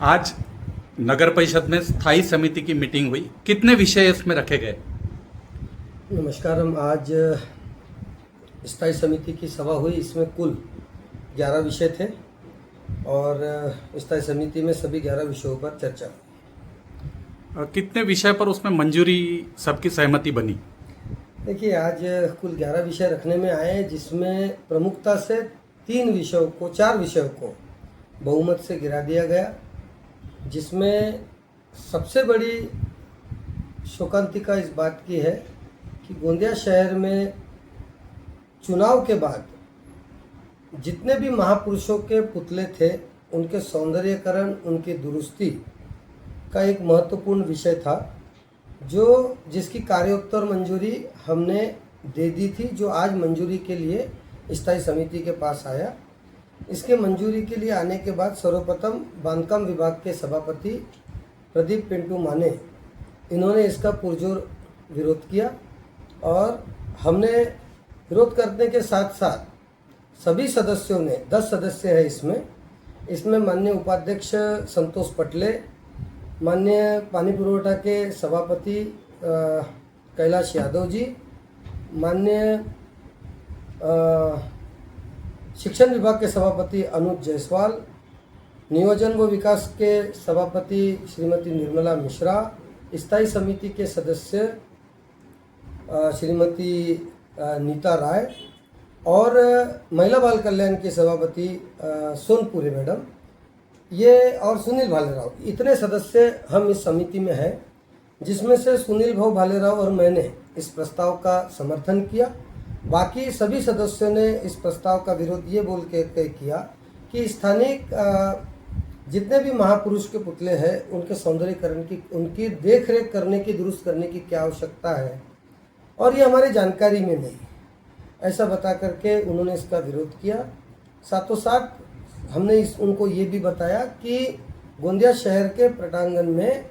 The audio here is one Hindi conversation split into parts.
आज नगर परिषद में स्थायी समिति की मीटिंग हुई, कितने विषय इसमें रखे गए? नमस्कार। हम आज स्थायी समिति की सभा हुई। इसमें कुल 11 विषय थे और स्थायी समिति में सभी 11 विषयों पर चर्चा हुई। कितने विषय पर उसमें मंजूरी, सबकी सहमति बनी? देखिए, आज कुल 11 विषय रखने में आए, जिसमें प्रमुखता से 4 विषयों को बहुमत से गिरा दिया गया, जिसमें सबसे बड़ी शोकांतिका इस बात की है कि गोंदिया शहर में चुनाव के बाद जितने भी महापुरुषों के पुतले थे, उनके सौंदर्यीकरण, उनकी दुरुस्ती का एक महत्वपूर्ण विषय था, जिसकी कार्योत्तर मंजूरी हमने दे दी थी, जो आज मंजूरी के लिए स्थायी समिति के पास आया। इसके मंजूरी के लिए आने के बाद सर्वप्रथम बांधकाम विभाग के सभापति प्रदीप पिंटू माने, इन्होंने इसका पुरजोर विरोध किया और हमने विरोध करने के साथ साथ सभी सदस्यों ने, 10 सदस्य हैं इसमें माननीय उपाध्यक्ष संतोष पटले, माननीय पानी पुरवठा के सभापति कैलाश यादव जी, माननीय शिक्षण विभाग के सभापति अनुज जायसवाल, नियोजन व विकास के सभापति श्रीमती निर्मला मिश्रा, स्थायी समिति के सदस्य श्रीमती नीता राय और महिला बाल कल्याण के सभापति सोनपुरे मैडम, ये और सुनील भालेराव, इतने सदस्य हम इस समिति में हैं, जिसमें से सुनील भाऊ भालेराव और मैंने इस प्रस्ताव का समर्थन किया। बाकी सभी सदस्यों ने इस प्रस्ताव का विरोध ये बोल के किया कि स्थानीय जितने भी महापुरुष के पुतले हैं, उनके सौंदर्यीकरण की, उनकी देख रेख करने की, दुरुस्त करने की क्या आवश्यकता है और ये हमारी जानकारी में नहीं, ऐसा बता करके उन्होंने इसका विरोध किया। साथों साथ हमने उनको ये भी बताया कि गोंदिया शहर के प्रांगण में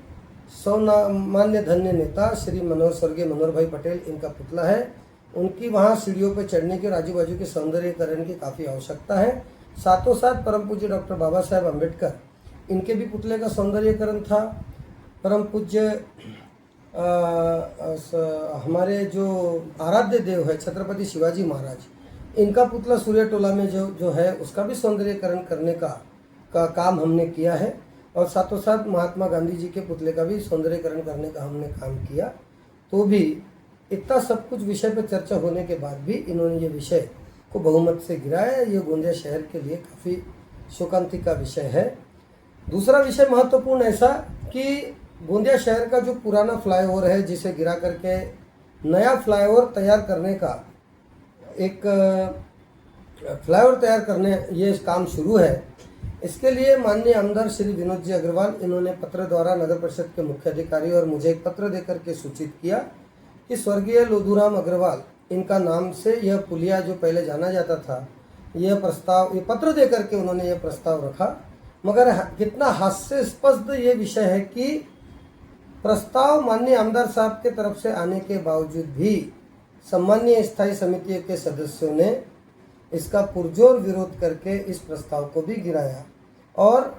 मान्य धन्य नेता श्री स्वर्गीय मनोहर भाई पटेल, इनका पुतला है, उनकी वहाँ सीढ़ियों पर चढ़ने के, आजू बाजू के सौंदर्यीकरण की काफ़ी आवश्यकता है। साथों साथ परम पूज्य डॉक्टर बाबा साहेब अम्बेडकर, इनके भी पुतले का सौंदर्यीकरण था। परम पूज्य हमारे जो आराध्य देव है छत्रपति शिवाजी महाराज, इनका पुतला सूर्य टोला में जो है, उसका भी सौंदर्यीकरण करने का काम हमने किया है और साथों साथ महात्मा गांधी जी के पुतले का भी सौंदर्यीकरण करने का हमने काम किया। तो भी इतना सब कुछ विषय पर चर्चा होने के बाद भी इन्होंने ये विषय को बहुमत से गिराया। ये गोंदिया शहर के लिए काफ़ी शोकांतिका विषय है। दूसरा विषय महत्वपूर्ण ऐसा कि गोंदिया शहर का जो पुराना फ्लाईओवर है, जिसे गिरा करके नया फ्लाईओवर तैयार करने का ये काम शुरू है। इसके लिए माननीय आमदार श्री विनोद जी अग्रवाल, इन्होंने पत्र द्वारा नगर परिषद के मुख्य अधिकारी और मुझे एक पत्र देकर के सूचित किया कि स्वर्गीय लोधूराम अग्रवाल, इनका नाम से यह पुलिया जो पहले जाना जाता था, ये पत्र देकर के उन्होंने ये प्रस्ताव रखा। मगर कितना हास्यास्पद ये विषय है कि प्रस्ताव माननीय आमदार साहब के तरफ से आने के बावजूद भी सम्मानीय स्थायी समिति के सदस्यों ने इसका पुरजोर विरोध करके इस प्रस्ताव को भी गिराया और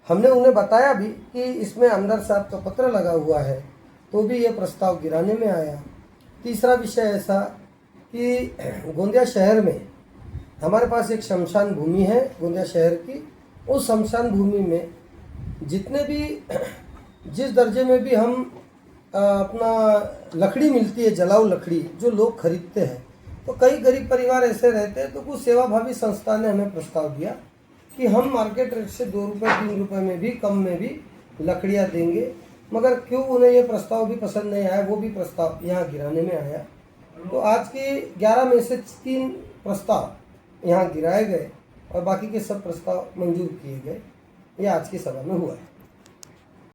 हमने उन्हें बताया भी कि इसमें आमदार साहब का पत्र लगा हुआ है, तो भी ये प्रस्ताव गिराने में आया। तीसरा विषय ऐसा कि गोंदिया शहर में हमारे पास एक शमशान भूमि है गोंदिया शहर की। उस शमशान भूमि में जितने भी, जिस दर्जे में भी हम अपना लकड़ी मिलती है, जलाऊ लकड़ी जो लोग खरीदते हैं, तो कई गरीब परिवार ऐसे रहते हैं, तो कुछ सेवाभावी संस्था ने हमें प्रस्ताव दिया कि हम मार्केट रेट से 2 रुपये 3 रुपये में भी कम में भी लकड़ियाँ देंगे। मगर क्यों उन्हें ये प्रस्ताव भी पसंद नहीं आया, वो भी प्रस्ताव यहाँ गिराने में आया। तो आज के 11 में से 3 प्रस्ताव यहाँ गिराए गए और बाकी के सब प्रस्ताव मंजूर किए गए। ये आज की सभा में हुआ है।